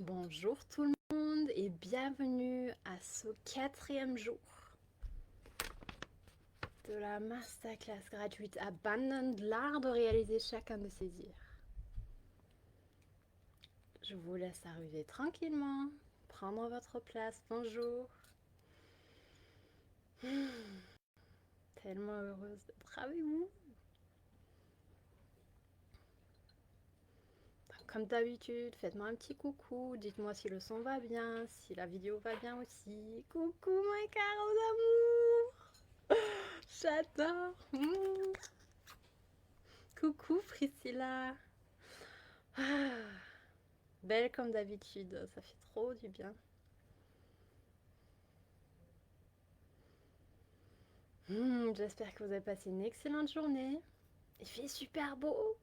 Bonjour tout le monde et bienvenue à ce 4e jour de la masterclass gratuite Abandonne l'art de réaliser chacun de ses dires. Je vous laisse arriver tranquillement, prendre votre place. Bonjour. Tellement heureuse d'être avec vous. Comme d'habitude, faites-moi un petit coucou, dites-moi si le son va bien, si la vidéo va bien aussi. Coucou mes carots d'amour. J'adore. Coucou Priscilla. Ah, belle comme d'habitude, ça fait trop du bien. J'espère que vous avez passé une excellente journée. Il fait super beau.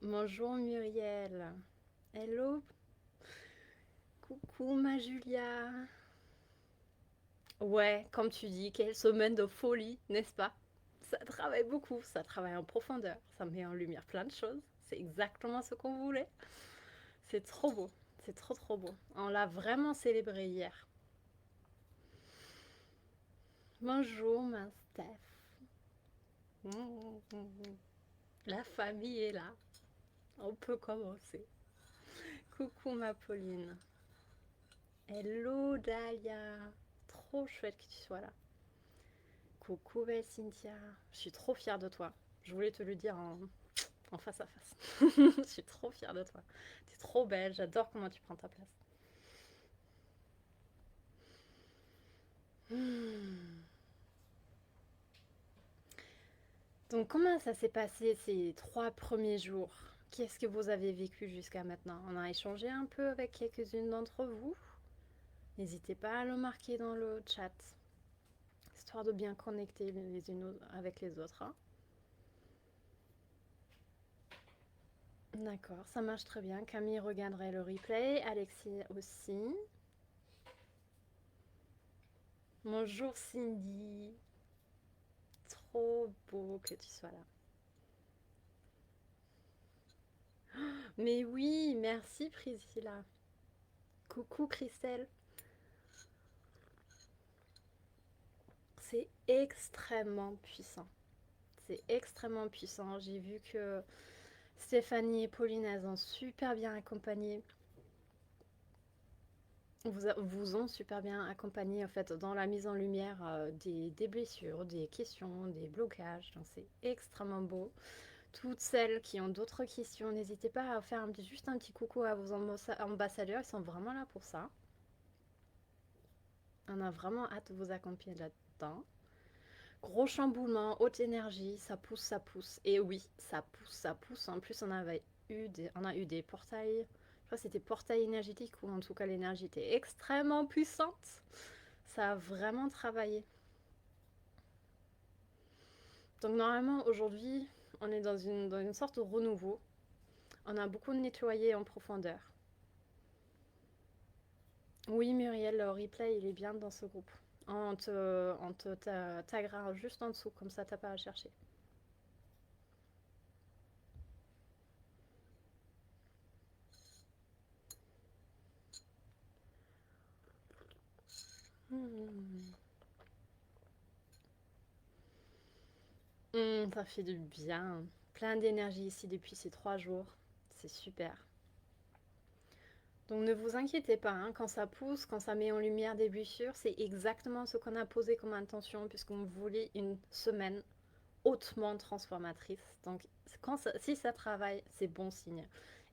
Bonjour Muriel. Hello. Coucou ma Julia. Ouais, comme tu dis, quelle semaine de folie, n'est-ce pas? Ça travaille beaucoup, ça travaille en profondeur, ça met en lumière plein de choses. C'est exactement ce qu'on voulait. C'est trop beau, c'est trop trop beau. On l'a vraiment célébré hier. Bonjour ma Steph. La famille est là. On peut commencer. Coucou ma Pauline. Hello Dalia. Trop chouette que tu sois là. Coucou belle Cynthia. Je suis trop fière de toi. Je voulais te le dire en face à face. Je suis trop fière de toi. Tu es trop belle. J'adore comment tu prends ta place. Donc comment ça s'est passé ces 3 premiers jours? Qu'est-ce que vous avez vécu jusqu'à maintenant? On a échangé un peu avec quelques-unes d'entre vous. N'hésitez pas à le marquer dans le chat, histoire de bien connecter les unes avec les autres. Hein. D'accord, ça marche très bien. Camille regarderait le replay, Alexis aussi. Bonjour Cindy, trop beau que tu sois là. Mais oui, merci Priscilla. Coucou Christelle. C'est extrêmement puissant. C'est extrêmement puissant. J'ai vu que Stéphanie et Pauline, elles ont super bien accompagné. Vous ont super bien accompagné en fait dans la mise en lumière des blessures, des questions, des blocages. Donc c'est extrêmement beau. Toutes celles qui ont d'autres questions, n'hésitez pas à faire juste un petit coucou à vos ambassadeurs. Ils sont vraiment là pour ça. On a vraiment hâte de vous accompagner là-dedans. Gros chamboulement, haute énergie, ça pousse, ça pousse. Et oui, ça pousse, ça pousse. En plus, on a eu des portails. Je crois que c'était portail énergétique ou en tout cas l'énergie était extrêmement puissante. Ça a vraiment travaillé. Donc normalement, aujourd'hui, on est dans une sorte de renouveau. On a beaucoup nettoyé en profondeur. Oui, Muriel, le replay, il est bien dans ce groupe. On te taguera juste en dessous, comme ça, t'as pas à chercher. Hmm. Ça fait du bien. Plein d'énergie ici depuis ces 3 jours. C'est super. Donc ne vous inquiétez pas, hein, quand ça pousse, quand ça met en lumière des blessures, c'est exactement ce qu'on a posé comme intention puisqu'on voulait une semaine hautement transformatrice. Donc si ça travaille, c'est bon signe.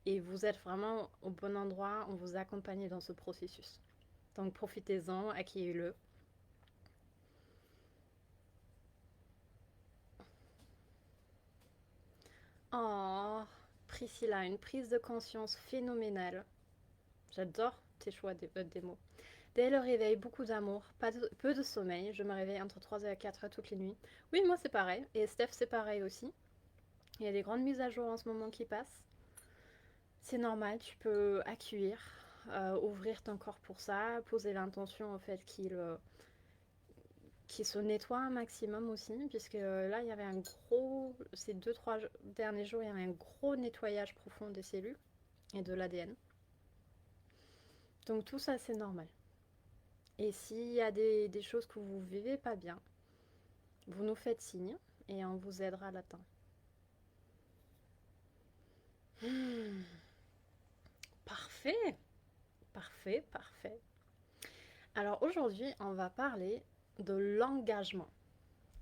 Et vous êtes vraiment au bon endroit, on vous accompagne dans ce processus. Donc profitez-en, accueillez-le. Oh, Priscilla, une prise de conscience phénoménale. J'adore tes choix des mots. Dès le réveil, beaucoup d'amour, peu de sommeil. Je me réveille entre 3 et 4 heures toutes les nuits. Oui, moi c'est pareil. Et Steph, c'est pareil aussi. Il y a des grandes mises à jour en ce moment qui passent. C'est normal, tu peux accueillir, ouvrir ton corps pour ça, poser l'intention au fait qu'il se nettoie un maximum aussi, puisque là, il y avait ces 2-3 derniers jours, il y avait un gros nettoyage profond des cellules. et de l'ADN. Donc tout ça, c'est normal. Et s'il y a des choses que vous ne vivez pas bien, vous nous faites signe et on vous aidera à l'atteindre. Parfait, parfait, parfait. Alors aujourd'hui, on va parler de l'engagement.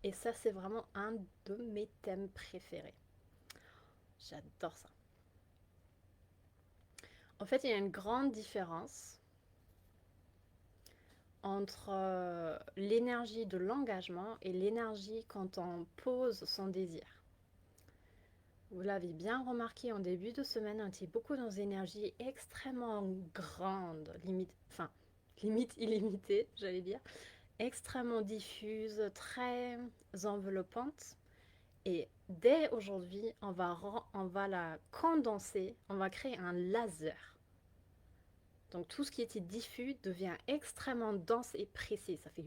Et ça, c'est vraiment un de mes thèmes préférés. J'adore ça. En fait, il y a une grande différence entre l'énergie de l'engagement et l'énergie quand on pose son désir. Vous l'avez bien remarqué en début de semaine, on était beaucoup dans une énergie extrêmement grande, limite illimitée, j'allais dire, extrêmement diffuse, très enveloppante. Et dès aujourd'hui, on va la condenser, on va créer un laser. Donc tout ce qui était diffus devient extrêmement dense et précis. Ça fait...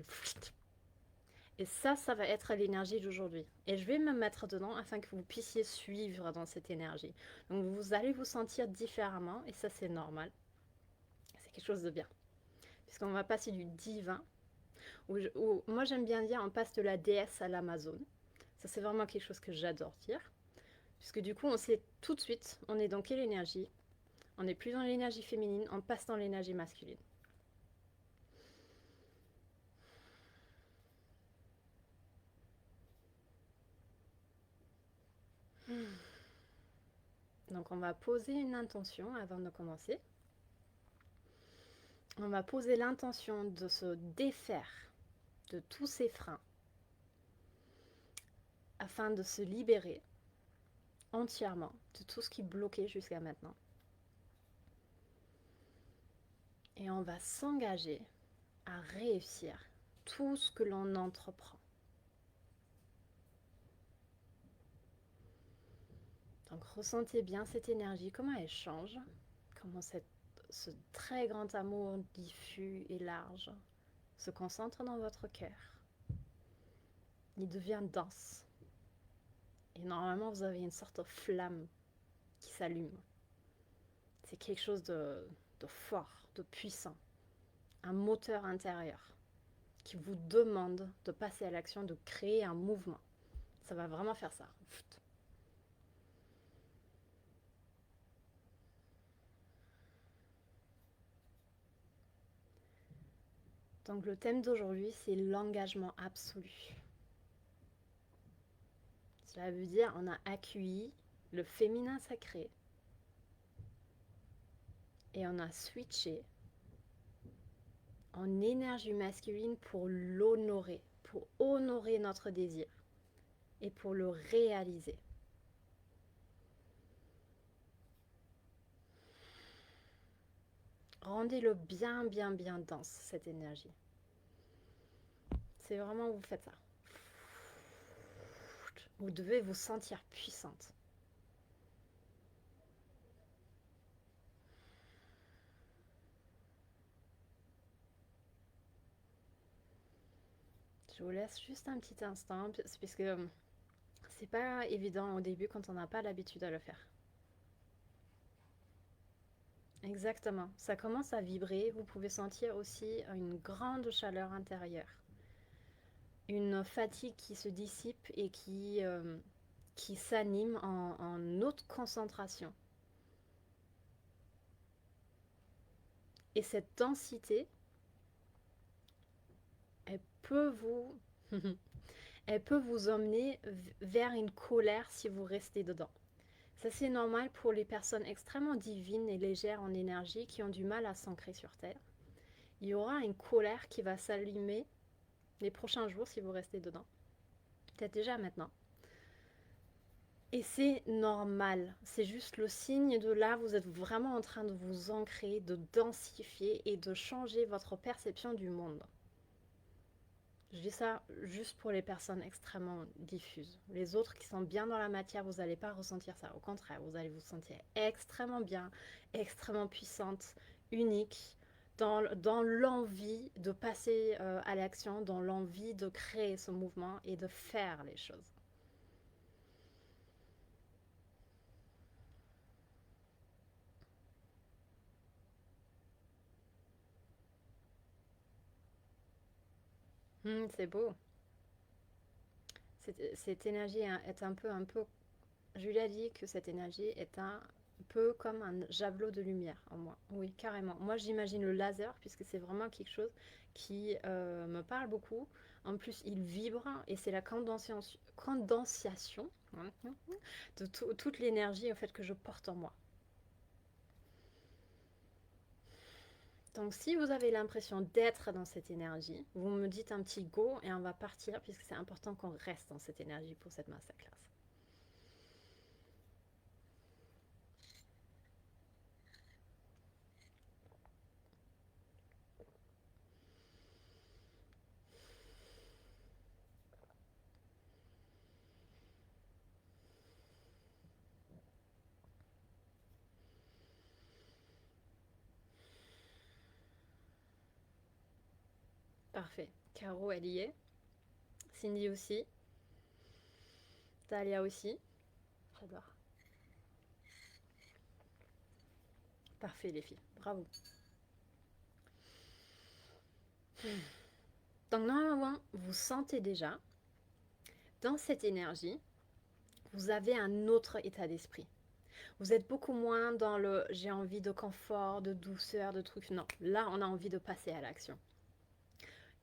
Et ça va être l'énergie d'aujourd'hui. Et je vais me mettre dedans afin que vous puissiez suivre dans cette énergie. Donc vous allez vous sentir différemment et ça c'est normal. C'est quelque chose de bien. Puisqu'on va passer du divin, moi j'aime bien dire on passe de la déesse à l'Amazone. Ça c'est vraiment quelque chose que j'adore dire. Puisque du coup on sait tout de suite, on est dans quelle énergie. On n'est plus dans l'énergie féminine, on passe dans l'énergie masculine. Donc on va poser une intention avant de commencer. On va poser l'intention de se défaire de tous ces freins afin de se libérer entièrement de tout ce qui bloquait jusqu'à maintenant. Et on va s'engager à réussir tout ce que l'on entreprend. Donc ressentez bien cette énergie, comment elle change, comment ce très grand amour diffus et large se concentre dans votre cœur. Il devient dense. Et normalement, vous avez une sorte de flamme qui s'allume. C'est quelque chose de fort, de puissant. Un moteur intérieur qui vous demande de passer à l'action, de créer un mouvement. Ça va vraiment faire ça. Donc le thème d'aujourd'hui, c'est l'engagement absolu. Cela veut dire on a accueilli le féminin sacré et on a switché en énergie masculine pour l'honorer, pour honorer notre désir et pour le réaliser. Rendez-le bien, bien, bien dense, cette énergie. C'est vraiment, vous faites ça. Vous devez vous sentir puissante. Je vous laisse juste un petit instant, puisque c'est pas évident au début quand on n'a pas l'habitude à le faire. Exactement, ça commence à vibrer, vous pouvez sentir aussi une grande chaleur intérieure. Une fatigue qui se dissipe et qui s'anime en haute concentration. Et cette densité, elle peut vous, elle peut vous emmener vers une colère si vous restez dedans. Ça c'est normal pour les personnes extrêmement divines et légères en énergie qui ont du mal à s'ancrer sur Terre. Il y aura une colère qui va s'allumer les prochains jours si vous restez dedans. Peut-être déjà maintenant. Et c'est normal, c'est juste le signe de là, vous êtes vraiment en train de vous ancrer, de densifier et de changer votre perception du monde. Je dis ça juste pour les personnes extrêmement diffuses. Les autres qui sont bien dans la matière, vous n'allez pas ressentir ça. Au contraire, vous allez vous sentir extrêmement bien, extrêmement puissante, unique, dans l'envie de passer à l'action, dans l'envie de créer ce mouvement et de faire les choses. C'est beau. Cette énergie est un peu. Julia dit que cette énergie est un peu comme un javelot de lumière en moi. Oui, carrément. Moi, j'imagine le laser puisque c'est vraiment quelque chose qui me parle beaucoup. En plus, il vibre et c'est la condensation de toute l'énergie en fait que je porte en moi. Donc, si vous avez l'impression d'être dans cette énergie, vous me dites un petit go et on va partir puisque c'est important qu'on reste dans cette énergie pour cette masterclass. Parfait. Caro, elle y est. Cindy aussi. Talia aussi. J'adore. Parfait les filles. Bravo. Donc normalement, vous sentez déjà, dans cette énergie, vous avez un autre état d'esprit. Vous êtes beaucoup moins dans le j'ai envie de confort, de douceur, de trucs. Non, là on a envie de passer à l'action.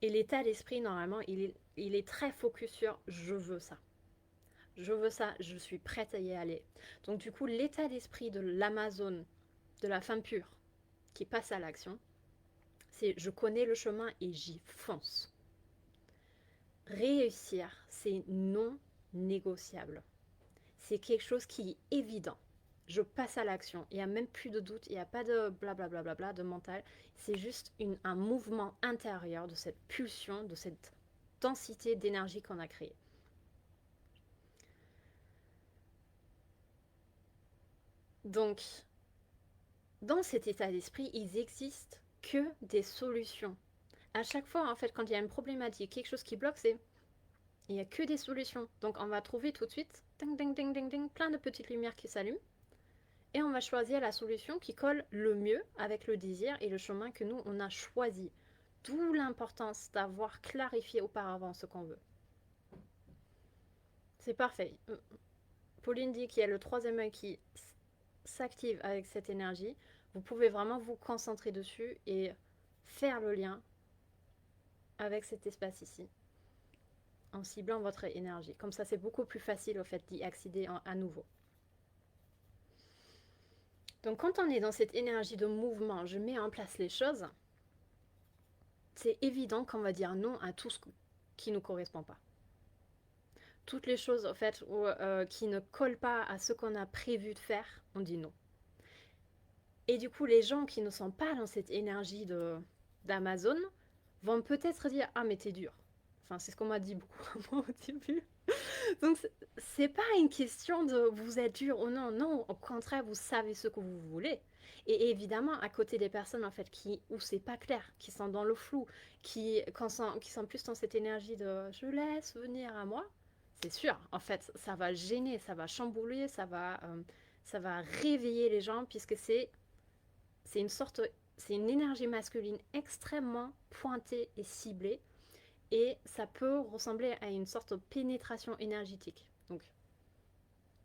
Et l'état d'esprit, normalement, il est très focus sur je veux ça. Je veux ça, je suis prête à y aller. Donc du coup, l'état d'esprit de l'Amazone, de la femme pure, qui passe à l'action, c'est je connais le chemin et j'y fonce. Réussir, c'est non négociable. C'est quelque chose qui est évident. Je passe à l'action. Il n'y a même plus de doute, il n'y a pas de blablabla bla bla bla, de mental. C'est juste un mouvement intérieur de cette pulsion, de cette densité d'énergie qu'on a créée. Donc, dans cet état d'esprit, il n'existe que des solutions. À chaque fois, en fait, quand il y a une problématique, quelque chose qui bloque, c'est il n'y a que des solutions. Donc, on va trouver tout de suite, ding, ding, ding, ding, ding, plein de petites lumières qui s'allument. Et on va choisir la solution qui colle le mieux avec le désir et le chemin que nous, on a choisi. D'où l'importance d'avoir clarifié auparavant ce qu'on veut. C'est parfait. Pauline dit qu'il y a le troisième œil qui s'active avec cette énergie. Vous pouvez vraiment vous concentrer dessus et faire le lien avec cet espace ici, en ciblant votre énergie. Comme ça, c'est beaucoup plus facile au fait d'y accéder à nouveau. Donc quand on est dans cette énergie de mouvement, je mets en place les choses, c'est évident qu'on va dire non à tout ce qui ne nous correspond pas. Toutes les choses en fait qui ne collent pas à ce qu'on a prévu de faire, on dit non. Et du coup, les gens qui ne sont pas dans cette énergie d'Amazon vont peut-être dire ah mais t'es dur. Enfin, c'est ce qu'on m'a dit beaucoup moi au début. Donc c'est pas une question de vous êtes dur ou non, non, au contraire, vous savez ce que vous voulez. Et évidemment, à côté des personnes en fait où c'est pas clair, qui sont dans le flou, qui sont plus dans cette énergie de je laisse venir à moi, c'est sûr, en fait, ça va gêner, ça va chambouler, ça va réveiller les gens puisque c'est une sorte, c'est une énergie masculine extrêmement pointée et ciblée et ça peut ressembler à une sorte de pénétration énergétique. Donc,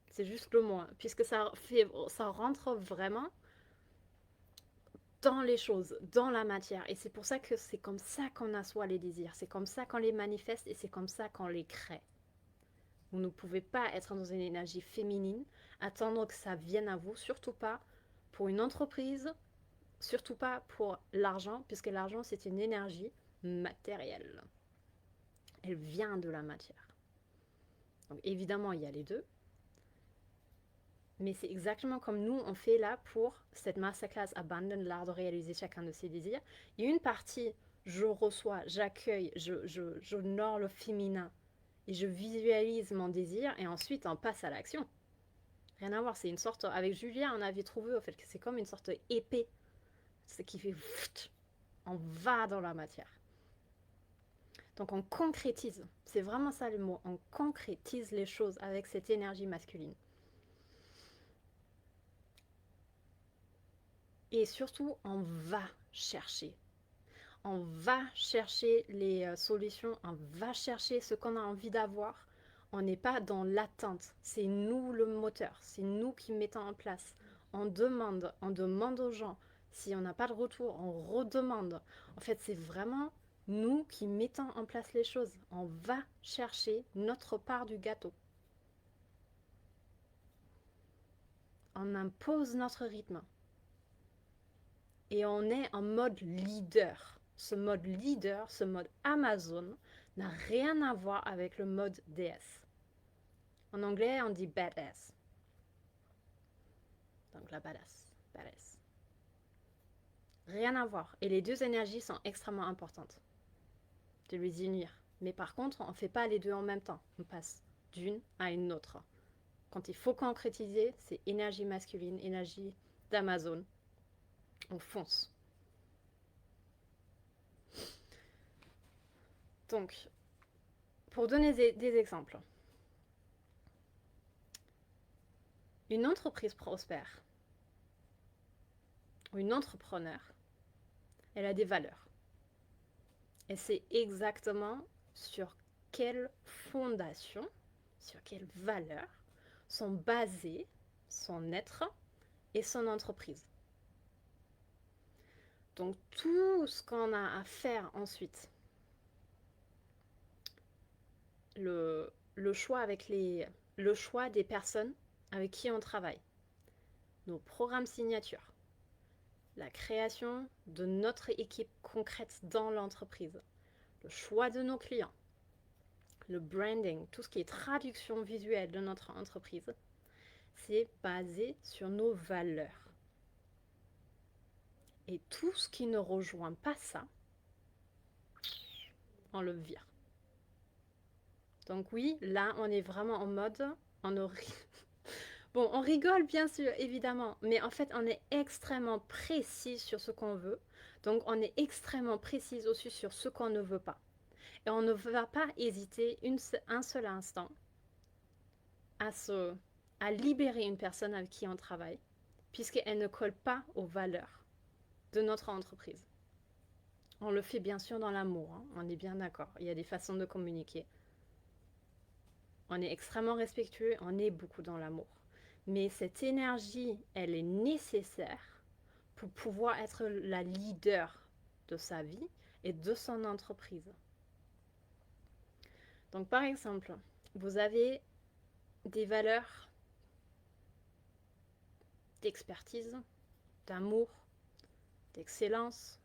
c'est juste le mot, hein, puisque ça rentre vraiment dans les choses, dans la matière. Et c'est pour ça que c'est comme ça qu'on assoit les désirs, c'est comme ça qu'on les manifeste et c'est comme ça qu'on les crée. Vous ne pouvez pas être dans une énergie féminine, attendre que ça vienne à vous, surtout pas pour une entreprise, surtout pas pour l'argent, puisque l'argent c'est une énergie matérielle. Elle vient de la matière. Donc évidemment, il y a les deux. Mais c'est exactement comme nous, on fait là pour cette masterclass Abandon, l'art de réaliser chacun de ses désirs. Il y a une partie, je reçois, j'accueille, j'honore le féminin et je visualise mon désir et ensuite on passe à l'action. Rien à voir, c'est une sorte, avec Julia, on avait trouvé au fait que c'est comme une sorte d'épée, ce qui fait, on va dans la matière. Donc on concrétise, c'est vraiment ça le mot, on concrétise les choses avec cette énergie masculine. Et surtout, on va chercher. On va chercher les solutions, on va chercher ce qu'on a envie d'avoir. On n'est pas dans l'attente. C'est nous le moteur, c'est nous qui mettons en place. On demande aux gens. Si on n'a pas de retour, on redemande. En fait, c'est vraiment nous qui mettons en place les choses. On va chercher notre part du gâteau. On impose notre rythme. Et on est en mode leader. Ce mode leader, ce mode Amazon, n'a rien à voir avec le mode DS. En anglais, on dit badass. Donc la badass. Badass. Rien à voir. Et les deux énergies sont extrêmement importantes de les unir. Mais par contre, on ne fait pas les deux en même temps. On passe d'une à une autre. Quand il faut concrétiser, c'est énergie masculine, énergie d'Amazon. On fonce. Donc, pour donner des exemples, une entreprise prospère ou une entrepreneur, elle a des valeurs. Et c'est exactement sur quelle fondation, sur quelles valeurs sont basées son être et son entreprise. Donc tout ce qu'on a à faire ensuite, le choix le choix des personnes avec qui on travaille, nos programmes signatures, la création de notre équipe concrète dans l'entreprise, le choix de nos clients, le branding, tout ce qui est traduction visuelle de notre entreprise, c'est basé sur nos valeurs. Et tout ce qui ne rejoint pas ça, on le vire. Donc oui, là, on est vraiment en mode, bon, on rigole bien sûr, évidemment, mais en fait, on est extrêmement précis sur ce qu'on veut. Donc, on est extrêmement précis aussi sur ce qu'on ne veut pas. Et on ne va pas hésiter un seul instant à libérer une personne avec qui on travaille, puisqu'elle ne colle pas aux valeurs de notre entreprise. On le fait bien sûr dans l'amour, hein, on est bien d'accord. Il y a des façons de communiquer. On est extrêmement respectueux, on est beaucoup dans l'amour. Mais cette énergie, elle est nécessaire pour pouvoir être la leader de sa vie et de son entreprise. Donc par exemple, vous avez des valeurs d'expertise, d'amour, d'excellence,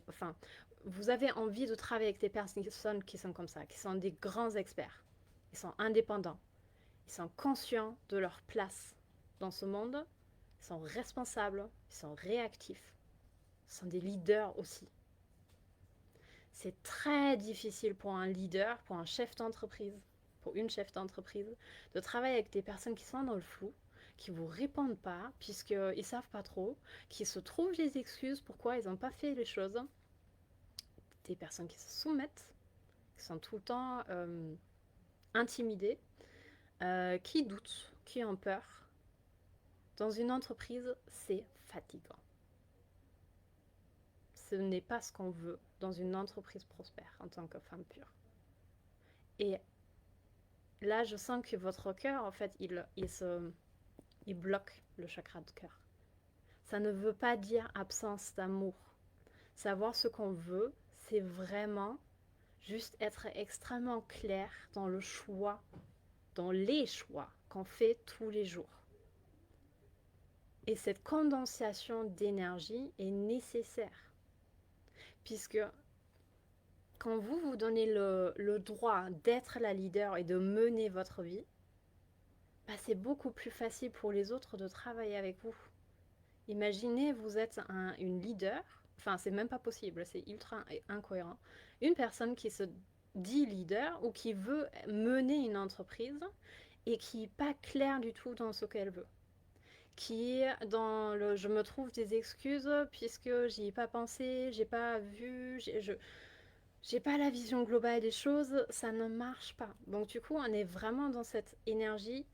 enfin, vous avez envie de travailler avec des personnes qui sont comme ça, qui sont des grands experts. Ils sont indépendants, ils sont conscients de leur place dans ce monde, ils sont responsables, ils sont réactifs, ils sont des leaders aussi. C'est très difficile pour un leader, pour un chef d'entreprise, pour une chef d'entreprise, de travailler avec des personnes qui sont dans le flou, qui ne vous répondent pas, puisqu'ils ne savent pas trop, qui se trouvent des excuses pourquoi ils n'ont pas fait les choses. Des personnes qui se soumettent, qui sont tout le temps intimidées, qui doutent, qui ont peur. Dans une entreprise, c'est fatigant. Ce n'est pas ce qu'on veut dans une entreprise prospère en tant que femme pure. Et là, je sens que votre cœur, en fait, il bloque le chakra de cœur. Ça ne veut pas dire absence d'amour. Savoir ce qu'on veut, c'est vraiment juste être extrêmement clair dans le choix, dans les choix qu'on fait tous les jours. Et cette condensation d'énergie est nécessaire. Puisque quand vous vous donnez le droit d'être la leader et de mener votre vie, bah c'est beaucoup plus facile pour les autres de travailler avec vous. Imaginez, vous êtes une leader, enfin c'est même pas possible, c'est ultra incohérent. Une personne qui se dit leader ou qui veut mener une entreprise et qui n'est pas claire du tout dans ce qu'elle veut. Qui est dans le je me trouve des excuses puisque j'y ai pas pensé, j'ai pas vu, j'ai pas la vision globale des choses, ça ne marche pas. Donc du coup, on est vraiment dans cette énergie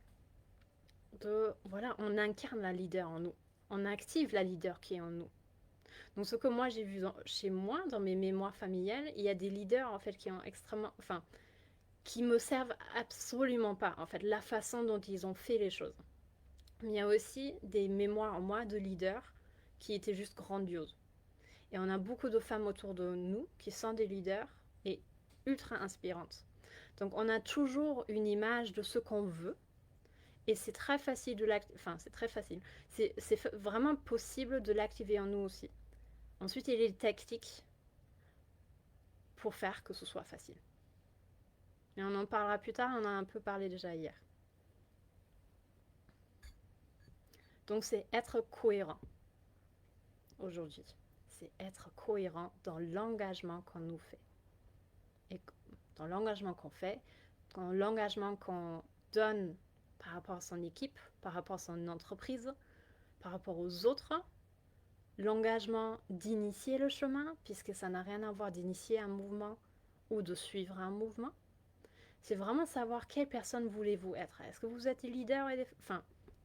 de, voilà, on incarne la leader en nous. On active la leader qui est en nous. Donc ce que moi j'ai vu chez moi, dans mes mémoires familiales, il y a des leaders en fait qui ont extrêmement, enfin, qui me servent absolument pas en fait, la façon dont ils ont fait les choses. Mais il y a aussi des mémoires en moi de leaders qui étaient juste grandioses. Et on a beaucoup de femmes autour de nous qui sont des leaders et ultra inspirantes. Donc on a toujours une image de ce qu'on veut. Et c'est très facile de l'activer. Enfin, c'est très facile. C'est vraiment possible de l'activer en nous aussi. Ensuite, il y a les tactiques pour faire que ce soit facile. Mais on en parlera plus tard, on en a un peu parlé déjà hier. Donc c'est être cohérent aujourd'hui. C'est être cohérent dans l'engagement qu'on nous fait. Et dans l'engagement qu'on fait, dans l'engagement qu'on donne par rapport à son équipe, par rapport à son entreprise, par rapport aux autres, l'engagement d'initier le chemin, puisque ça n'a rien à voir d'initier un mouvement ou de suivre un mouvement. C'est vraiment savoir quelle personne voulez-vous être. Est-ce que vous êtes des leaders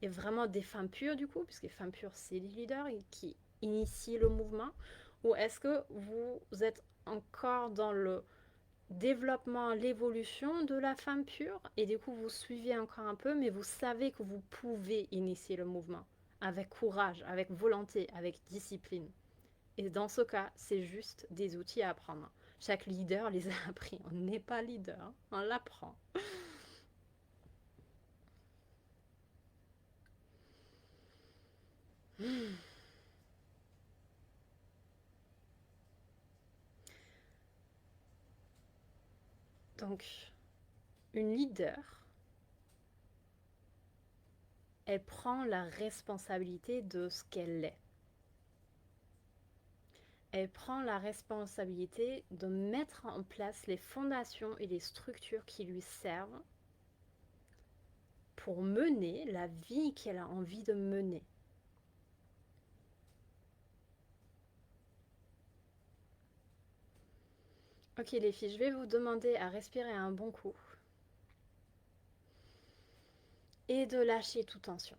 et vraiment des femmes pures du coup, puisque les femmes pures c'est les leaders qui initient le mouvement, ou est-ce que vous êtes encore dans le développement, l'évolution de la femme pure, et du coup vous suivez encore un peu, mais vous savez que vous pouvez initier le mouvement avec courage, avec volonté, avec discipline. Et dans ce cas, c'est juste des outils à apprendre. Chaque leader les a appris. On n'est pas leader, on l'apprend. Donc, une leader, elle prend la responsabilité de ce qu'elle est. Elle prend la responsabilité de mettre en place les fondations et les structures qui lui servent pour mener la vie qu'elle a envie de mener. Ok les filles, je vais vous demander à respirer un bon coup et de lâcher toute tension.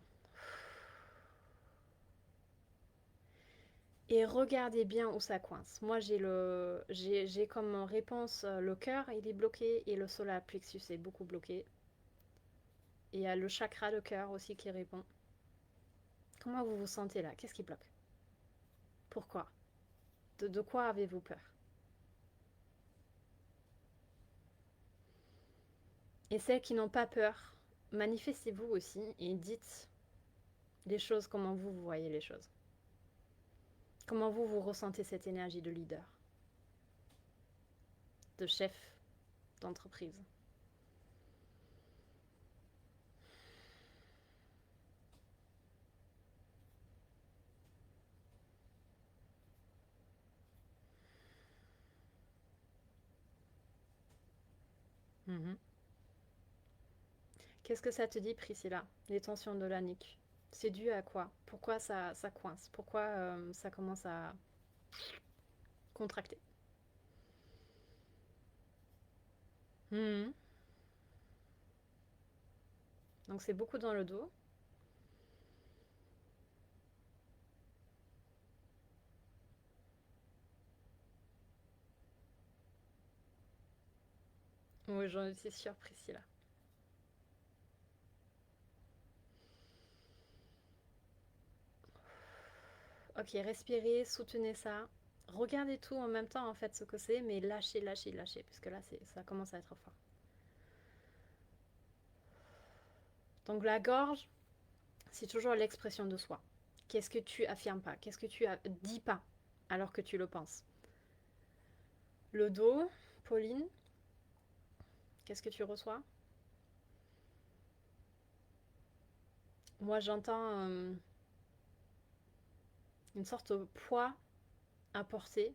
Et regardez bien où ça coince. Moi, j'ai comme réponse le cœur, il est bloqué, et le solar plexus est beaucoup bloqué. Et il y a le chakra de cœur aussi qui répond. Comment vous vous sentez là? Qu'est-ce qui bloque? Pourquoi? De quoi avez-vous peur? Et celles qui n'ont pas peur, manifestez-vous aussi et dites les choses comment vous voyez les choses. Comment vous ressentez cette énergie de leader, de chef d'entreprise. Mhm. Qu'est-ce que ça te dit, Priscilla? Les tensions de la nuque. C'est dû à quoi? Pourquoi ça coince? Pourquoi ça commence à contracter? Mhm. Donc c'est beaucoup dans le dos. Oui, j'en suis sûre, Priscilla. Ok, respirez, soutenez ça. Regardez tout en même temps, en fait, ce que c'est, mais lâchez, lâchez, lâchez, parce que là, ça commence à être fort. Donc la gorge, c'est toujours l'expression de soi. Qu'est-ce que tu affirmes pas? Qu'est-ce que tu dis pas alors que tu le penses? Le dos, Pauline, qu'est-ce que tu reçois? Moi, j'entends une sorte de poids à porter,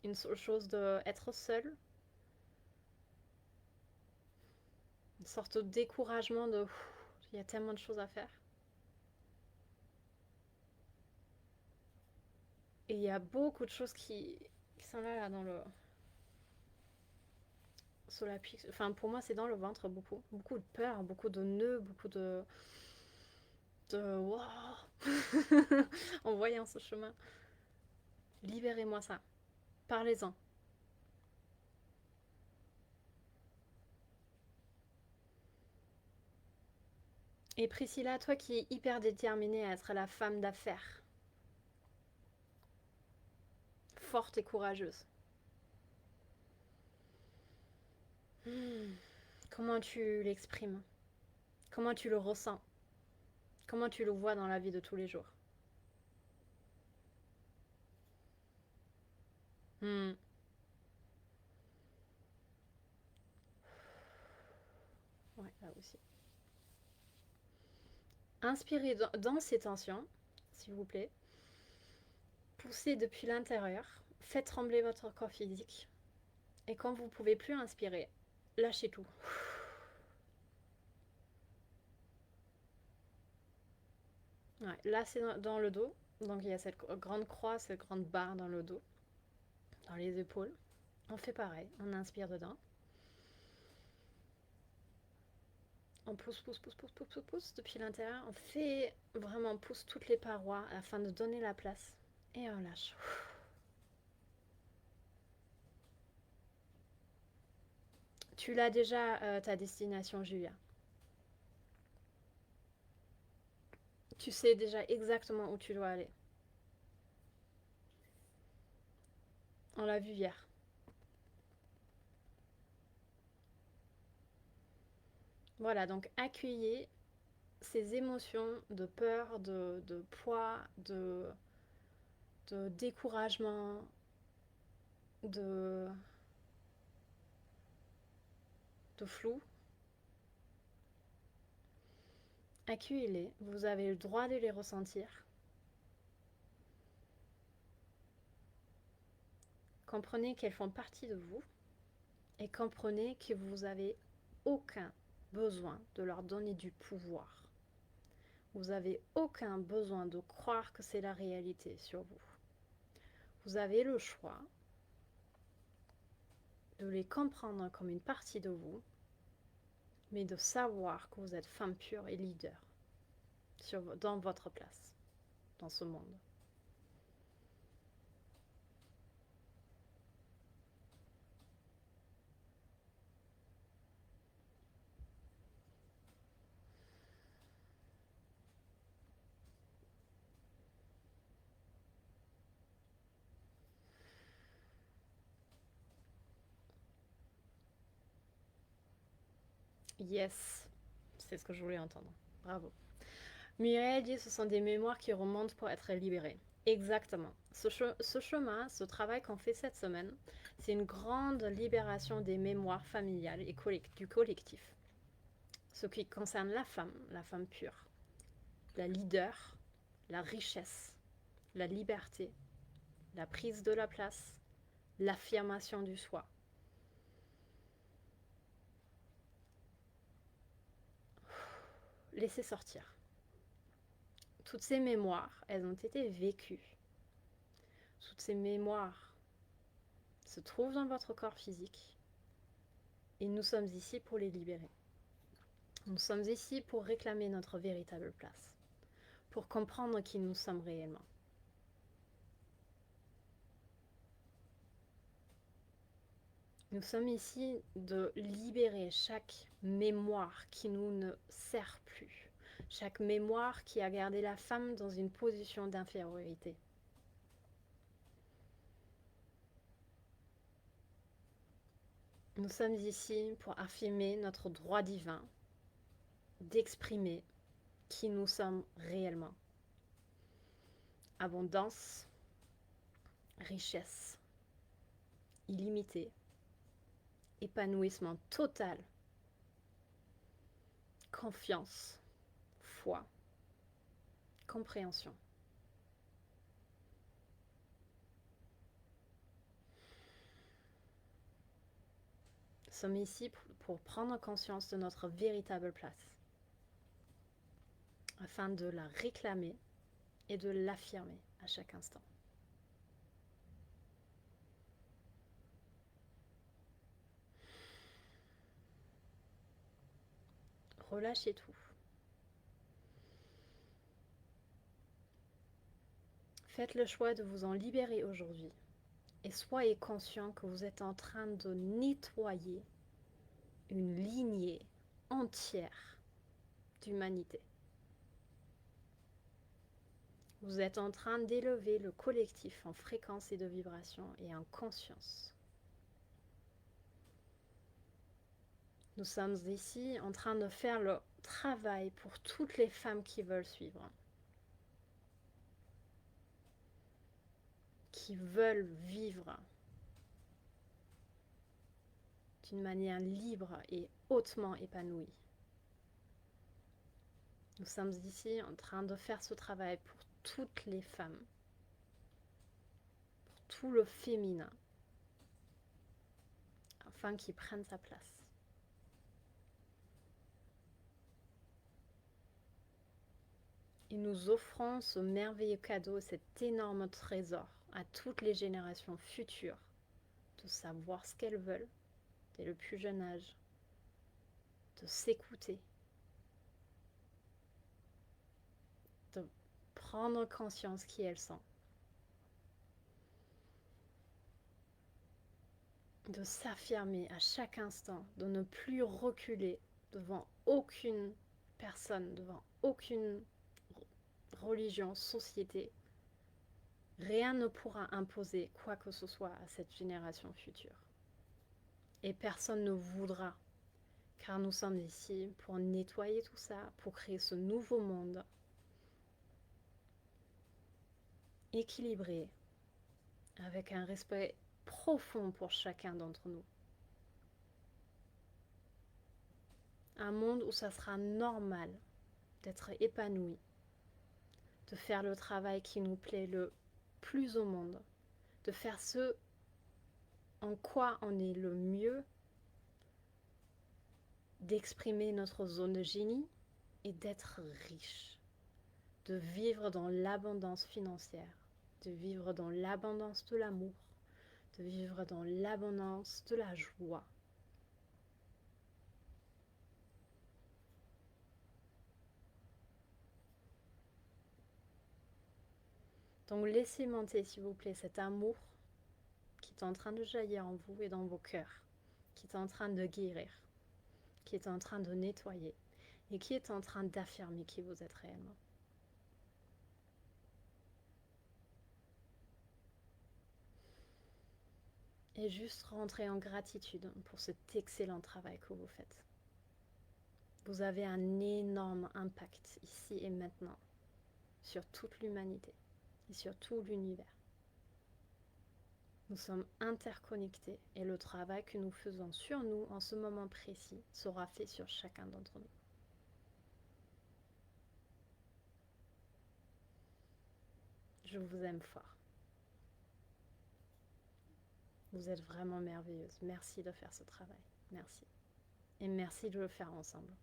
une chose d'être seul, une sorte de découragement de il y a tellement de choses à faire. Et il y a beaucoup de choses qui sont là dans le sur la puce. Enfin, pour moi, c'est dans le ventre beaucoup de peur, beaucoup de nœuds, beaucoup de wow. en voyant ce chemin. Libérez-moi ça. Parlez-en. Et Priscilla, toi qui es hyper déterminée à être la femme d'affaires, forte et courageuse, comment tu l'exprimes? Comment tu le ressens? Comment tu le vois dans la vie de tous les jours? Hmm. Ouais, là aussi. Inspirez dans ces tensions, s'il vous plaît. Poussez depuis l'intérieur. Faites trembler votre corps physique. Et quand vous ne pouvez plus inspirer, lâchez tout. Ouais, là, c'est dans le dos. Donc, il y a cette grande croix, cette grande barre dans le dos, dans les épaules. On fait pareil. On inspire dedans. On pousse, pousse, pousse, pousse, pousse, pousse, pousse depuis l'intérieur. On fait vraiment, on pousse toutes les parois afin de donner la place. Et on lâche. Tu l'as déjà, ta destination, Julia. Tu sais déjà exactement où tu dois aller. On l'a vu hier. Voilà, donc accueillez ces émotions de peur, de poids, de découragement, de, de flou. Accueillez-les, vous avez le droit de les ressentir. Comprenez qu'elles font partie de vous et comprenez que vous n'avez aucun besoin de leur donner du pouvoir. Vous n'avez aucun besoin de croire que c'est la réalité sur vous. Vous avez le choix de les comprendre comme une partie de vous, mais de savoir que vous êtes femme pure et leader dans votre place, dans ce monde. Yes, c'est ce que je voulais entendre. Bravo. Mireille dit ce sont des mémoires qui remontent pour être libérées. Exactement. Ce chemin, ce travail qu'on fait cette semaine, c'est une grande libération des mémoires familiales et du collectif. Ce qui concerne la femme pure, la leader, la richesse, la liberté, la prise de la place, l'affirmation du soi. Laissez sortir. Toutes ces mémoires, elles ont été vécues. Toutes ces mémoires se trouvent dans votre corps physique et nous sommes ici pour les libérer. Nous sommes ici pour réclamer notre véritable place, pour comprendre qui nous sommes réellement. Nous sommes ici de libérer chaque mémoire qui nous ne sert plus, chaque mémoire qui a gardé la femme dans une position d'infériorité. Nous sommes ici pour affirmer notre droit divin d'exprimer qui nous sommes réellement. Abondance, richesse, illimitée, épanouissement total, confiance, foi, compréhension. Nous sommes ici pour prendre conscience de notre véritable place, afin de la réclamer et de l'affirmer à chaque instant. Relâchez tout. Faites le choix de vous en libérer aujourd'hui et soyez conscient que vous êtes en train de nettoyer une lignée entière d'humanité. Vous êtes en train d'élever le collectif en fréquence et de vibration et en conscience. Nous sommes ici en train de faire le travail pour toutes les femmes qui veulent suivre, qui veulent vivre d'une manière libre et hautement épanouie. Nous sommes ici en train de faire ce travail pour toutes les femmes, pour tout le féminin, afin qu'il prenne sa place. Et nous offrons ce merveilleux cadeau, cet énorme trésor à toutes les générations futures, de savoir ce qu'elles veulent dès le plus jeune âge, de s'écouter, de prendre conscience qui elles sont, de s'affirmer à chaque instant, de ne plus reculer devant aucune personne, devant aucune religion, société. Rien ne pourra imposer quoi que ce soit à cette génération future. Et personne ne voudra, car nous sommes ici pour nettoyer tout ça, pour créer ce nouveau monde équilibré, avec un respect profond pour chacun d'entre nous. Un monde où ça sera normal d'être épanoui, de faire le travail qui nous plaît le plus au monde, de faire ce en quoi on est le mieux, d'exprimer notre zone de génie et d'être riche, de vivre dans l'abondance financière, de vivre dans l'abondance de l'amour, de vivre dans l'abondance de la joie. Donc laissez monter s'il vous plaît cet amour qui est en train de jaillir en vous et dans vos cœurs, qui est en train de guérir, qui est en train de nettoyer et qui est en train d'affirmer qui vous êtes réellement. Et juste rentrer en gratitude pour cet excellent travail que vous faites. Vous avez un énorme impact ici et maintenant sur toute l'humanité et sur tout l'univers. Nous sommes interconnectés et le travail que nous faisons sur nous en ce moment précis sera fait sur chacun d'entre nous. Je vous aime fort. Vous êtes vraiment merveilleuse. Merci de faire ce travail. Merci. Et merci de le faire ensemble.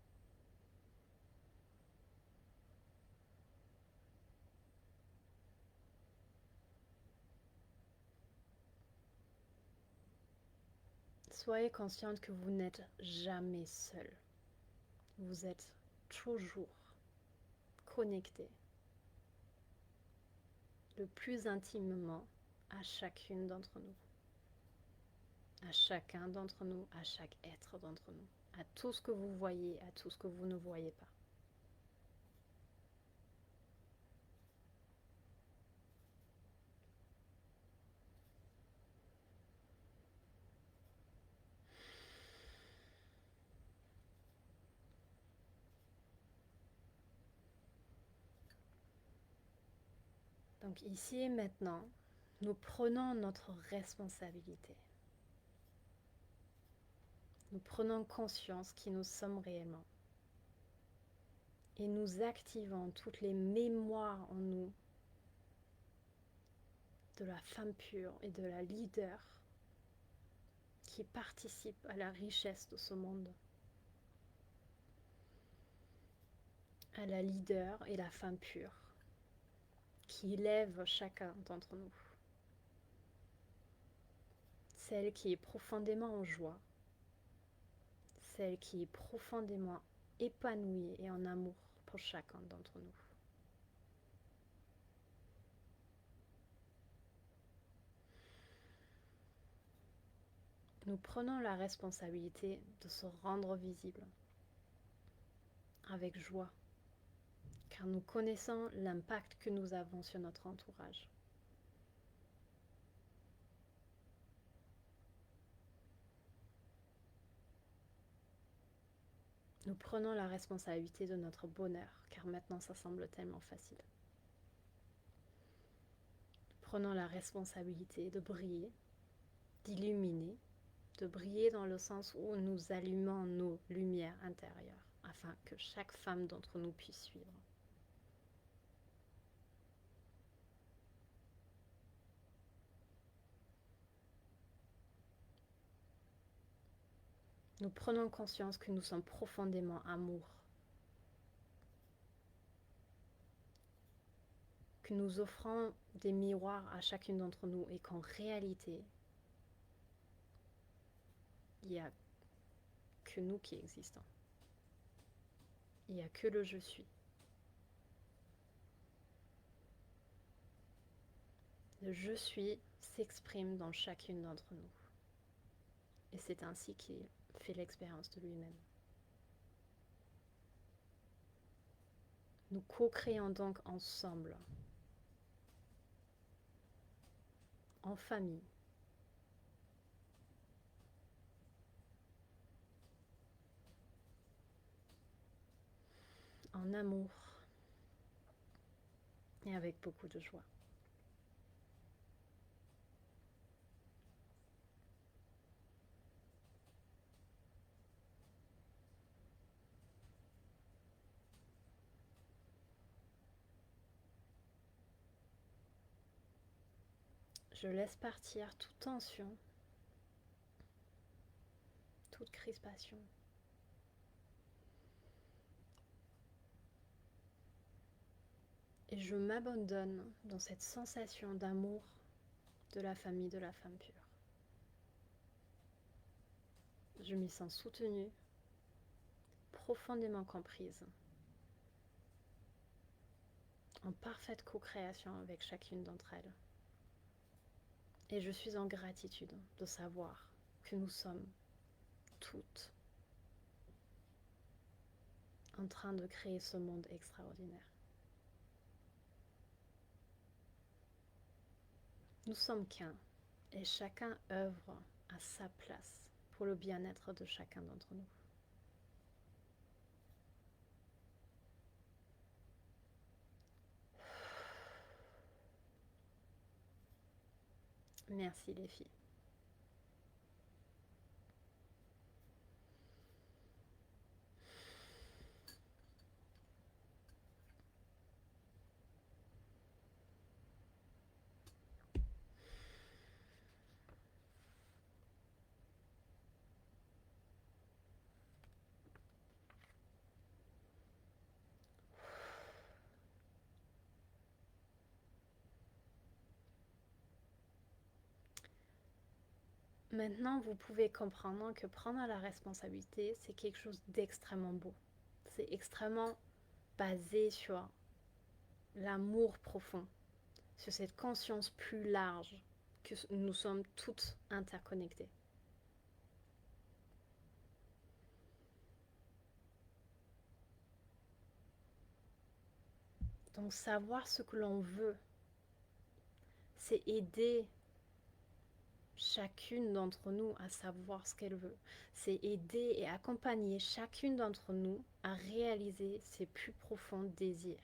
Soyez consciente que vous n'êtes jamais seul. Vous êtes toujours connecté le plus intimement à chacune d'entre nous, à chacun d'entre nous, à chaque être d'entre nous, à tout ce que vous voyez, à tout ce que vous ne voyez pas. Donc ici et maintenant, nous prenons notre responsabilité. Nous prenons conscience qui nous sommes réellement. Et nous activons toutes les mémoires en nous de la femme pure et de la leader qui participe à la richesse de ce monde. À la leader et la femme pure qui élève chacun d'entre nous. Celle qui est profondément en joie, celle qui est profondément épanouie et en amour pour chacun d'entre nous. Nous prenons la responsabilité de se rendre visible avec joie, car nous connaissons l'impact que nous avons sur notre entourage. Nous prenons la responsabilité de notre bonheur, car maintenant ça semble tellement facile. Nous prenons la responsabilité de briller, d'illuminer, de briller dans le sens où nous allumons nos lumières intérieures, afin que chaque femme d'entre nous puisse suivre. Nous prenons conscience que nous sommes profondément amour, que nous offrons des miroirs à chacune d'entre nous et qu'en réalité, il n'y a que nous qui existons. Il n'y a que le je suis. Le je suis s'exprime dans chacune d'entre nous. Et c'est ainsi qu'il fait l'expérience de lui-même. Nous co-créons donc ensemble, en famille, en amour et avec beaucoup de joie. Je laisse partir toute tension, toute crispation. Et je m'abandonne dans cette sensation d'amour de la famille de la femme pure. Je m'y sens soutenue, profondément comprise, en parfaite co-création avec chacune d'entre elles. Et je suis en gratitude de savoir que nous sommes toutes en train de créer ce monde extraordinaire. Nous sommes qu'un, et chacun œuvre à sa place pour le bien-être de chacun d'entre nous. Merci les filles. Maintenant, vous pouvez comprendre que prendre la responsabilité, c'est quelque chose d'extrêmement beau. C'est extrêmement basé sur l'amour profond, sur cette conscience plus large que nous sommes toutes interconnectées. Donc savoir ce que l'on veut, c'est aider chacune d'entre nous à savoir ce qu'elle veut. C'est aider et accompagner chacune d'entre nous à réaliser ses plus profonds désirs.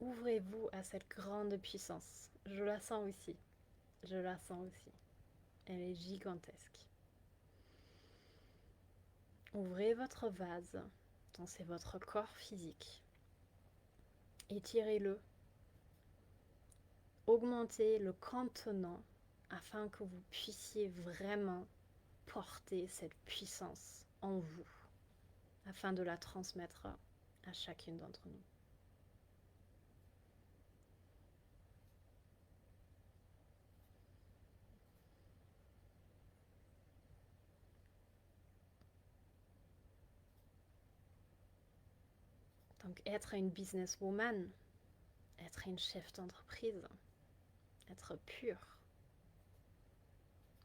Ouvrez-vous à cette grande puissance. Je la sens aussi. Je la sens aussi. Elle est gigantesque. Ouvrez votre vase, donc c'est votre corps physique. Étirez-le. Augmentez le contenant afin que vous puissiez vraiment porter cette puissance en vous, afin de la transmettre à chacune d'entre nous. Donc être une businesswoman, être une chef d'entreprise, être pure,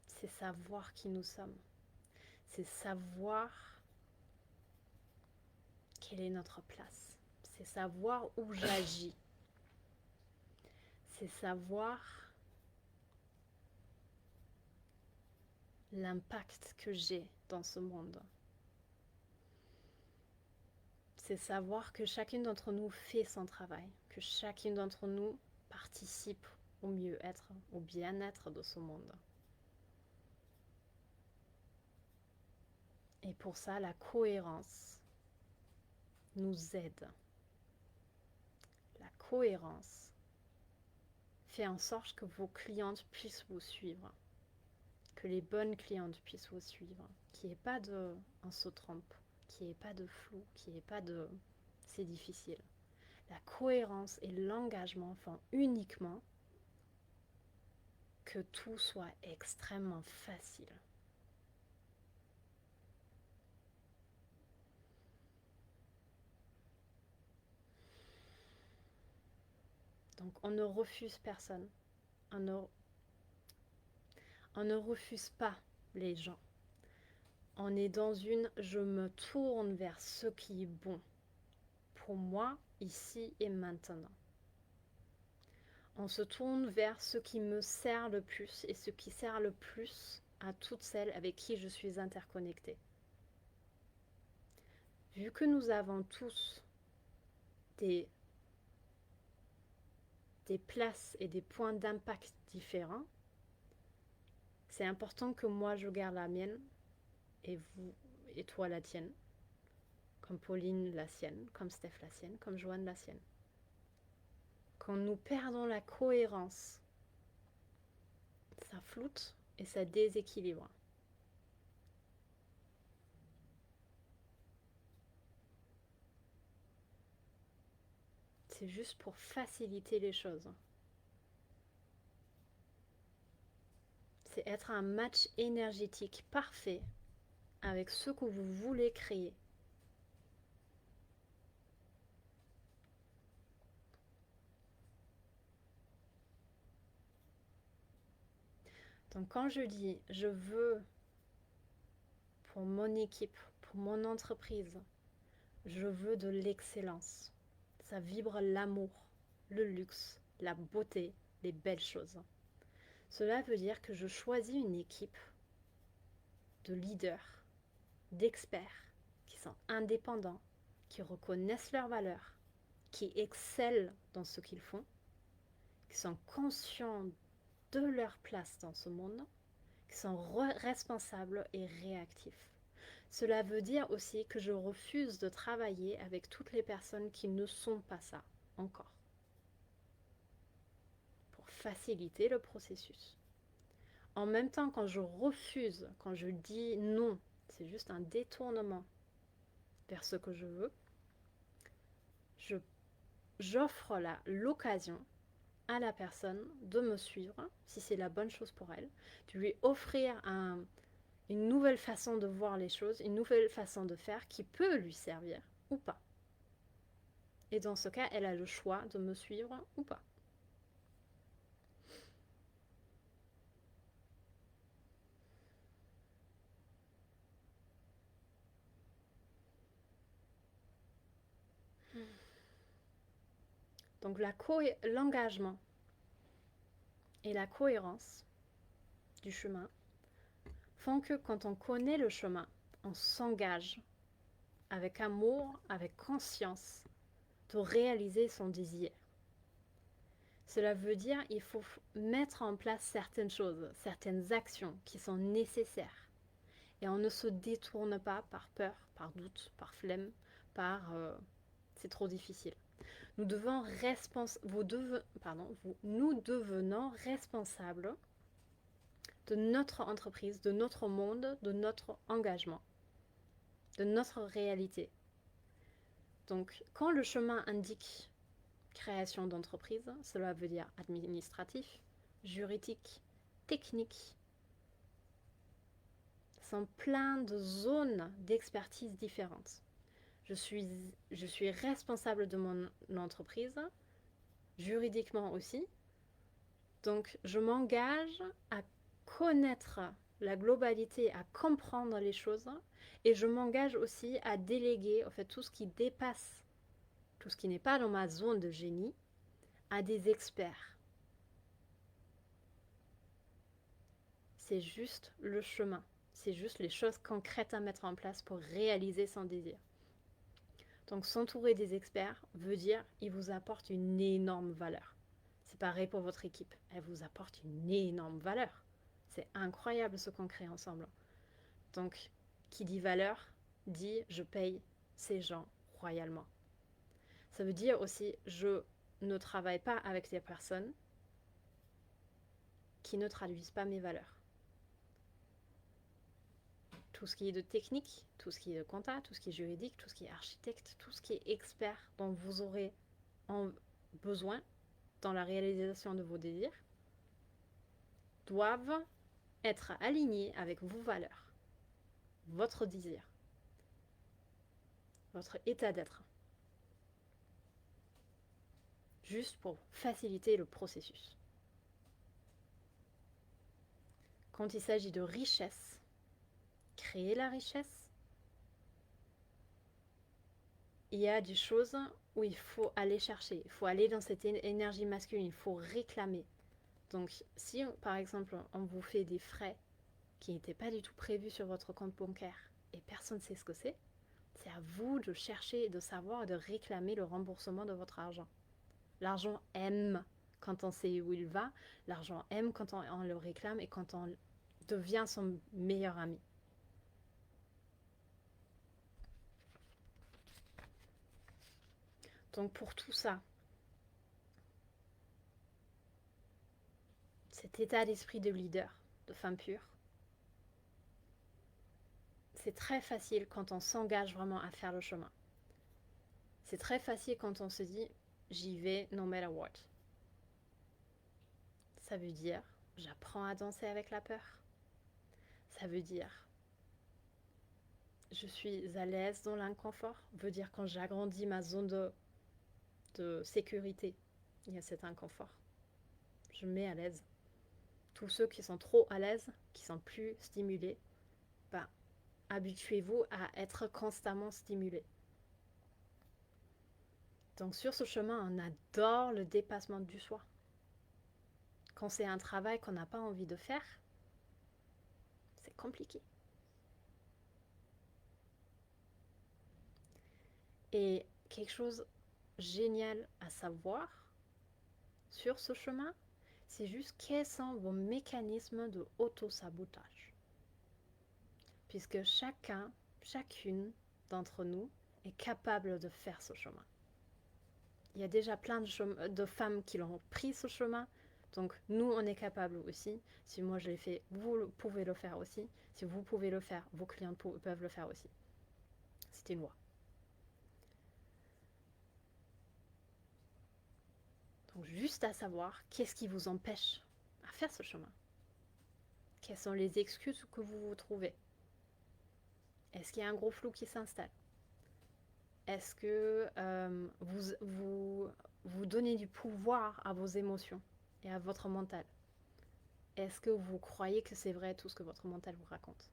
c'est savoir qui nous sommes. C'est savoir quelle est notre place. C'est savoir où j'agis. C'est savoir l'impact que j'ai dans ce monde. C'est savoir que chacune d'entre nous fait son travail, que chacune d'entre nous participe au mieux-être, au bien-être de ce monde. Et pour ça, la cohérence nous aide. La cohérence fait en sorte que vos clientes puissent vous suivre, que les bonnes clientes puissent vous suivre, qu'il n'y ait pas de on se trompe, qu'il n'y ait pas de flou, qu'il n'y ait pas de c'est difficile. La cohérence et l'engagement font uniquement que tout soit extrêmement facile. Donc on ne refuse personne, on ne refuse pas les gens. On est dans une je me tourne vers ce qui est bon pour moi ici et maintenant. On se tourne vers ce qui me sert le plus et ce qui sert le plus à toutes celles avec qui je suis interconnectée. Vu que nous avons tous des places et des points d'impact différents, c'est important que moi je garde la mienne et vous et toi la tienne, comme Pauline la sienne, comme Steph la sienne, comme Joanne la sienne. Quand nous perdons la cohérence, ça floute et ça déséquilibre. C'est juste pour faciliter les choses. C'est être un match énergétique parfait avec ce que vous voulez créer. Donc quand je dis je veux pour mon équipe, pour mon entreprise, je veux de l'excellence. Ça vibre l'amour, le luxe, la beauté, les belles choses. Cela veut dire que je choisis une équipe de leaders, d'experts qui sont indépendants, qui reconnaissent leurs valeurs, qui excellent dans ce qu'ils font, qui sont conscients de leur place dans ce monde, qui sont responsables et réactifs. Cela veut dire aussi que je refuse de travailler avec toutes les personnes qui ne sont pas ça encore, pour faciliter le processus. En même temps, quand je refuse, quand je dis non, c'est juste un détournement vers ce que je veux, j'offre l'occasion à la personne de me suivre, si c'est la bonne chose pour elle, de lui offrir une nouvelle façon de voir les choses, une nouvelle façon de faire qui peut lui servir ou pas. Et dans ce cas, elle a le choix de me suivre ou pas. Donc l'engagement et la cohérence du chemin font que quand on connaît le chemin, on s'engage avec amour, avec conscience de réaliser son désir. Cela veut dire qu'il faut mettre en place certaines choses, certaines actions qui sont nécessaires. Et on ne se détourne pas par peur, par doute, par flemme, par c'est trop difficile. Nous devenons responsables de notre entreprise, de notre monde, de notre engagement, de notre réalité. Donc, quand le chemin indique création d'entreprise, cela veut dire administratif, juridique, technique, sont plein de zones d'expertise différentes. Je suis responsable de mon entreprise, juridiquement aussi. Donc, je m'engage à connaître la globalité, à comprendre les choses, et je m'engage aussi à déléguer, en fait, tout ce qui dépasse, tout ce qui n'est pas dans ma zone de génie, à des experts. C'est juste le chemin. C'est juste les choses concrètes à mettre en place pour réaliser son désir. Donc s'entourer des experts veut dire qu'ils vous apportent une énorme valeur. C'est pareil pour votre équipe. Elle vous apporte une énorme valeur. C'est incroyable ce qu'on crée ensemble. Donc, qui dit valeur, dit je paye ces gens royalement. Ça veut dire aussi je ne travaille pas avec des personnes qui ne traduisent pas mes valeurs. Tout ce qui est de technique, tout ce qui est de compta, tout ce qui est juridique, tout ce qui est architecte, tout ce qui est expert dont vous aurez besoin dans la réalisation de vos désirs, doivent être alignés avec vos valeurs, votre désir, votre état d'être, juste pour faciliter le processus. Quand il s'agit de richesse, créer la richesse, il y a des choses où il faut aller chercher, il faut aller dans cette énergie masculine, il faut réclamer. Donc si par exemple on vous fait des frais qui n'étaient pas du tout prévus sur votre compte bancaire et personne ne sait ce que c'est à vous de chercher, de savoir et de réclamer le remboursement de votre argent. L'argent aime quand on sait où il va, l'argent aime quand on le réclame et quand on devient son meilleur ami. Donc pour tout ça, cet état d'esprit de leader, de femme pure, c'est très facile quand on s'engage vraiment à faire le chemin. C'est très facile quand on se dit j'y vais no matter what. Ça veut dire j'apprends à danser avec la peur. Ça veut dire je suis à l'aise dans l'inconfort. Veut dire quand j'agrandis ma zone de sécurité, il y a cet inconfort. Je me mets à l'aise. Tous ceux qui sont trop à l'aise, qui sont plus stimulés, ben, habituez-vous à être constamment stimulé. Donc sur ce chemin, on adore le dépassement du soi. Quand c'est un travail qu'on n'a pas envie de faire, c'est compliqué. Et quelque chose de génial à savoir sur ce chemin, c'est juste quels sont vos mécanismes de auto-sabotage. Puisque chacune d'entre nous est capable de faire ce chemin. Il y a déjà plein de femmes qui l'ont pris ce chemin, donc nous on est capable aussi. Si moi je l'ai fait, vous pouvez le faire aussi. Si vous pouvez le faire, vos clients peuvent le faire aussi. C'est une loi. Donc juste à savoir, qu'est-ce qui vous empêche à faire ce chemin? Quelles sont les excuses que vous vous trouvez? Est-ce qu'il y a un gros flou qui s'installe? Est-ce que vous donnez du pouvoir à vos émotions et à votre mental? Est-ce que vous croyez que c'est vrai tout ce que votre mental vous raconte?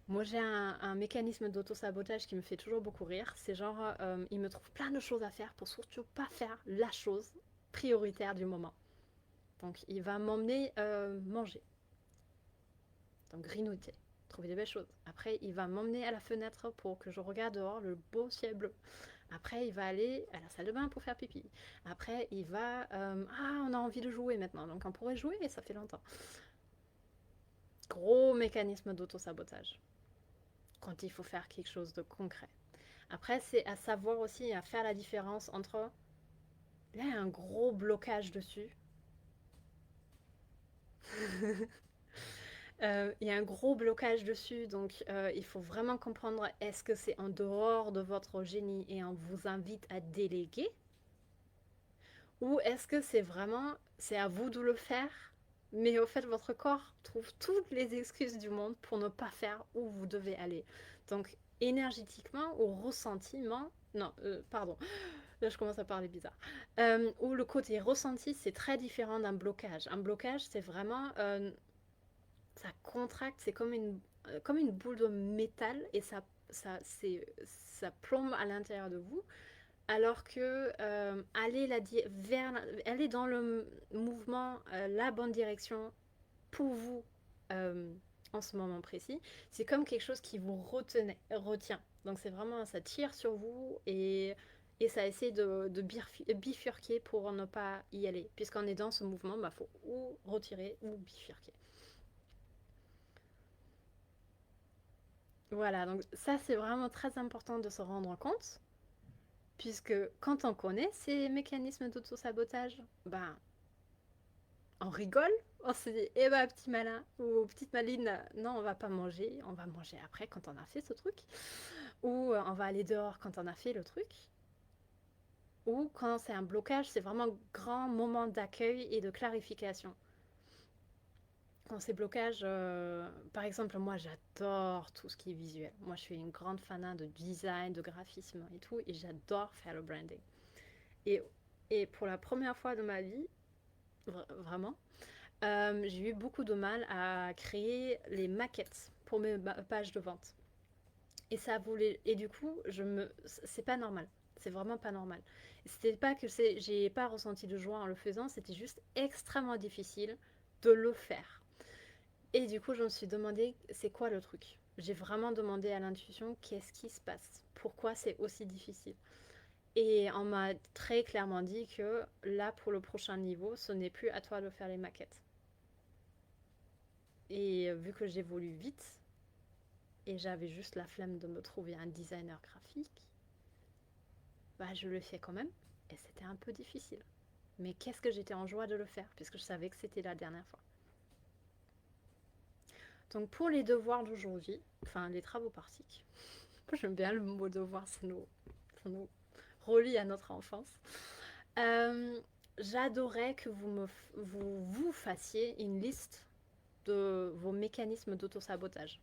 Moi, j'ai un mécanisme d'auto-sabotage qui me fait toujours beaucoup rire. C'est genre, il me trouve plein de choses à faire pour surtout pas faire la chose prioritaire du moment. Donc, il va m'emmener manger. Donc, grignoter, trouver des belles choses. Après, il va m'emmener à la fenêtre pour que je regarde dehors le beau ciel bleu. Après, il va aller à la salle de bain pour faire pipi. Après, il va... on a envie de jouer maintenant, donc on pourrait jouer et ça fait longtemps. Gros mécanisme d'auto-sabotage quand il faut faire quelque chose de concret. Après, c'est à savoir aussi, à faire la différence entre... Là, il y a un gros blocage dessus. Il y a un gros blocage dessus, donc il faut vraiment comprendre est-ce que c'est en dehors de votre génie et on vous invite à déléguer, ou est-ce que c'est vraiment, c'est à vous de le faire Mais au fait, votre corps trouve toutes les excuses du monde pour ne pas faire où vous devez aller. Donc, énergétiquement ou ressentiment, non, pardon, là je commence à parler bizarre. Ou le côté ressenti, c'est très différent d'un blocage. Un blocage, c'est vraiment, ça contracte, c'est comme une boule de métal et ça plombe à l'intérieur de vous. Alors que aller dans le mouvement, la bonne direction pour vous euh, en ce moment précis, c'est comme quelque chose qui vous retient. Donc c'est vraiment, ça tire sur vous et ça essaie de bifurquer pour ne pas y aller. Puisqu'on est dans ce mouvement, il faut ou retirer ou bifurquer. Voilà, donc ça c'est vraiment très important de se rendre compte. Puisque quand on connaît ces mécanismes d'auto-sabotage, ben, on rigole, on se dit, eh ben, petit malin ou petite maline, non, on va pas manger, on va manger après quand on a fait ce truc. Ou on va aller dehors quand on a fait le truc. Ou quand c'est un blocage, c'est vraiment un grand moment d'accueil et de clarification. Quand c'est blocage, par exemple, moi j'adore tout ce qui est visuel. Moi je suis une grande fanat de design, de graphisme et tout, et j'adore faire le branding. Et, et pour la première fois de ma vie, vraiment, j'ai eu beaucoup de mal à créer les maquettes pour mes pages de vente. Et ça voulait. Et du coup, c'est pas normal. C'est vraiment pas normal. C'était pas que j'ai pas ressenti de joie en le faisant, c'était juste extrêmement difficile de le faire. Et du coup, je me suis demandé, c'est quoi le truc? J'ai vraiment demandé à l'intuition, qu'est-ce qui se passe? Pourquoi c'est aussi difficile? Et on m'a très clairement dit que là, pour le prochain niveau, ce n'est plus à toi de faire les maquettes. Et vu que j'évolue vite, et j'avais juste la flemme de me trouver un designer graphique, bah je le fais quand même. Et c'était un peu difficile. Mais qu'est-ce que j'étais en joie de le faire, puisque je savais que c'était la dernière fois. Donc pour les devoirs d'aujourd'hui, enfin les travaux pratiques, j'aime bien le mot devoir, ça nous relie à notre enfance. Euh, J'adorais que vous fassiez une liste de vos mécanismes d'autosabotage.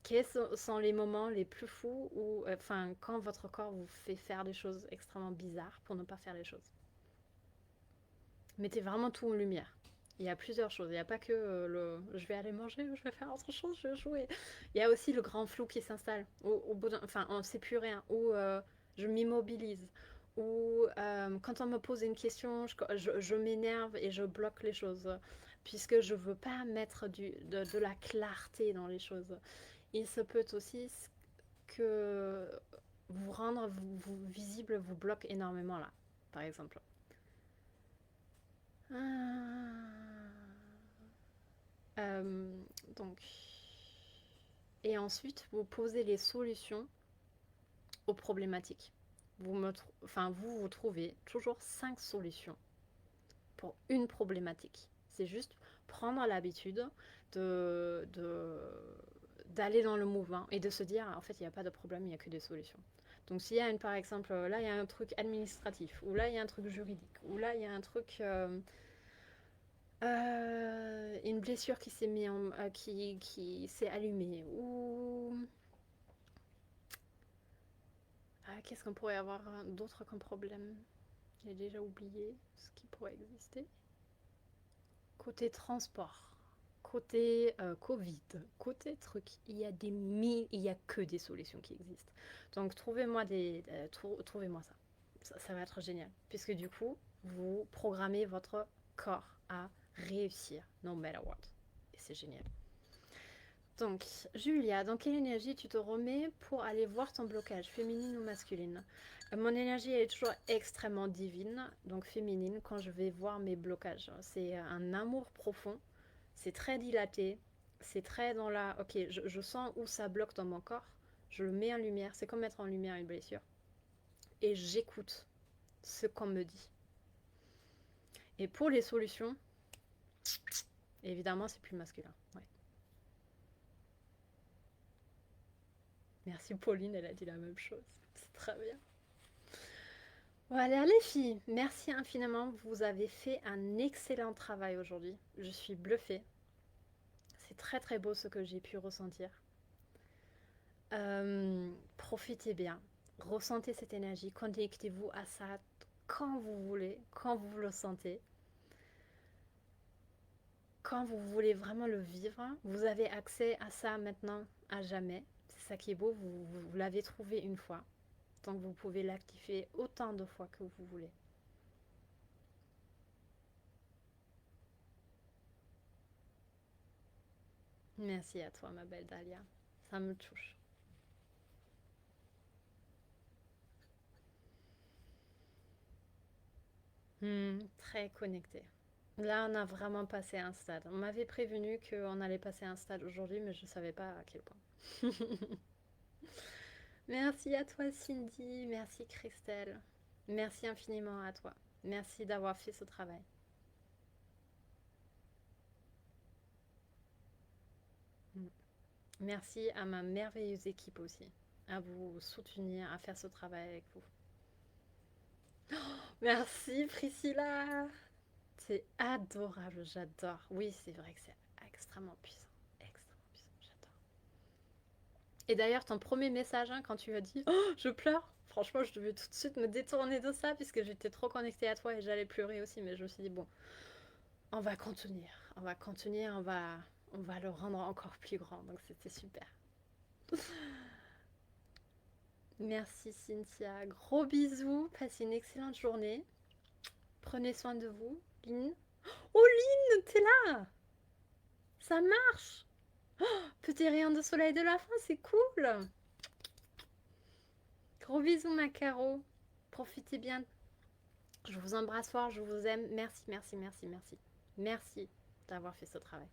Quels sont les moments les plus fous où, enfin, quand votre corps vous fait faire des choses extrêmement bizarres pour ne pas faire les choses. Mettez vraiment tout en lumière. Il y a plusieurs choses. Il n'y a pas que le je vais aller manger, je vais faire autre chose, je vais jouer. Il y a aussi le grand flou qui s'installe. Au bout enfin, on ne sait plus rien. Ou je m'immobilise. Ou quand on me pose une question, je m'énerve et je bloque les choses. Puisque je ne veux pas mettre de la clarté dans les choses. Il se peut aussi que vous rendre visible vous bloque énormément là, par exemple. Ah. Euh, donc, et ensuite, vous posez les solutions aux problématiques. Vous trouvez toujours 5 solutions pour une problématique. C'est juste prendre l'habitude de, de, d'aller dans le mouvement et de se dire, en fait, il n'y a pas de problème, il n'y a que des solutions. Donc s'il y a par exemple, là, il y a un truc administratif, ou là, il y a un truc juridique, ou là, il y a un truc... une blessure qui s'est qui s'est allumée ou qu'est-ce qu'on pourrait avoir d'autre comme problème? J'ai déjà oublié ce qui pourrait exister. Côté transport, côté Covid, côté truc, il y a que des solutions qui existent. Donc trouvez-moi ça. Ça va être génial puisque du coup vous programmez votre corps à réussir no matter what. Et c'est génial. Donc, Julia, dans quelle énergie tu te remets pour aller voir ton blocage, féminine ou masculine? Mon énergie elle est toujours extrêmement divine, donc féminine, quand je vais voir mes blocages. C'est un amour profond, c'est très dilaté, c'est très dans la... Ok, je sens où ça bloque dans mon corps, je le mets en lumière, c'est comme mettre en lumière une blessure, et j'écoute ce qu'on me dit. Et pour les solutions, évidemment, c'est plus masculin. Ouais. Merci Pauline, elle a dit la même chose. C'est très bien. Voilà les filles, merci infiniment. Vous avez fait un excellent travail aujourd'hui. Je suis bluffée. C'est très très beau ce que j'ai pu ressentir. Profitez bien. Ressentez cette énergie. Connectez-vous à ça quand vous voulez, quand vous le sentez. Quand vous voulez vraiment le vivre, vous avez accès à ça maintenant à jamais. C'est ça qui est beau, vous l'avez trouvé une fois. Donc vous pouvez l'activer autant de fois que vous voulez. Merci à toi, ma belle Dahlia. Ça me touche. Très connecté. Là, on a vraiment passé un stade. On m'avait prévenu qu'on allait passer un stade aujourd'hui, mais je ne savais pas à quel point. Merci à toi, Cindy. Merci, Christelle. Merci infiniment à toi. Merci d'avoir fait ce travail. Mm. Merci à ma merveilleuse équipe aussi, à vous soutenir, à faire ce travail avec vous. Merci, Priscilla. C'est adorable, j'adore. Oui, c'est vrai que c'est extrêmement puissant. Extrêmement puissant, j'adore. Et d'ailleurs, ton premier message, hein, quand tu as dit oh, je pleure, franchement, je devais tout de suite me détourner de ça puisque j'étais trop connectée à toi et j'allais pleurer aussi. Mais je me suis dit, bon, on va contenir. On va contenir, on va le rendre encore plus grand. Donc c'était super. Merci Cynthia. Gros bisous. Passez une excellente journée. Prenez soin de vous. Lynn. Oh Lynn, t'es là. Ça marche. Petit rayon de soleil de la fin, c'est cool. Gros bisous ma Caro. Profitez bien. Je vous embrasse fort, je vous aime. Merci, merci, merci, merci. Merci d'avoir fait ce travail.